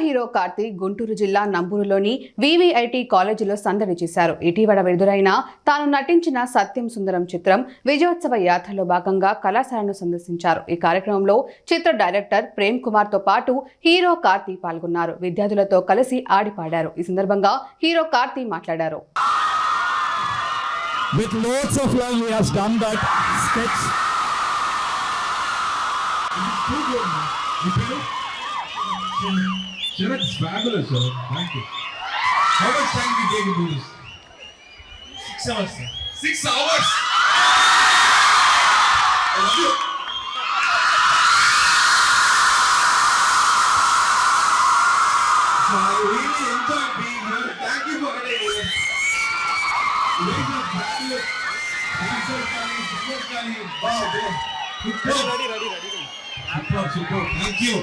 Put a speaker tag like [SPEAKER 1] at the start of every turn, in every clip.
[SPEAKER 1] Hero Karthik Guntur జిల్లా నంబూరులోని VVIT కాలేజీలో సందడి చేశారు. ఇటీవల విడుదలైన తాను నటించిన సత్యం సుందరం చిత్రం విజయోత్సవ యాత్రలో భాగంగా కళాశాలను సందర్శించారు. ఈ కార్యక్రమంలో చిత్ర డైరెక్టర్ ప్రేమ్ కుమార్ తో పాటు హీరో కార్తీక్ పాల్గొన్నారు. విద్యార్థులతో కలిసి ఆడిపాడారు. ఈ సందర్భంగా హీరో కార్తీక్ మాట్లాడారు.
[SPEAKER 2] With loads of love, he has done that sketch.
[SPEAKER 3] Sharat is fabulous, sir. Thank you. How much time did you take to do this?
[SPEAKER 4] 6 hours, sir.
[SPEAKER 3] 6 hours? I love you. So I really enjoyed being here. Thank you for getting here. You guys are fabulous. Dancers, singers, wow, Superb. Superb. Thank you.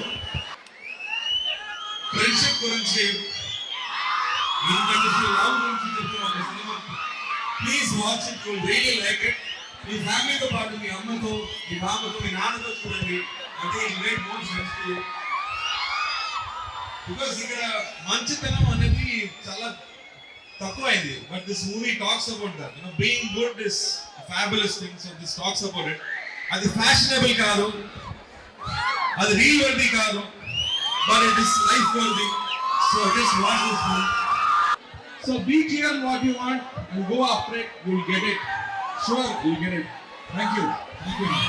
[SPEAKER 3] Friendship గురించి ఇంతకంటే love గురించి చెప్తున్న ఒక సినిమా please watch it, you will really like it. మీ ఫ్యామిలీతో పాటు మీ అమ్మతో, మీ బామ్మతో, మీ నాన్నతో చూడండి. అంటే it made more sense to you. Because ఇక్కడ మంచితనం అనేది చాలా తక్కువైంది. But this movie talks about that. You know being good is fabulous thing. So this talks about it. అది ఫ్యాషనబుల్ కాదు, అది రీల్ వర్ది కాదు, but it is life worthy. So just watch this film. So be clear what you want and go after it. You will get it. Sure, you will get it. Thank you. Thank you.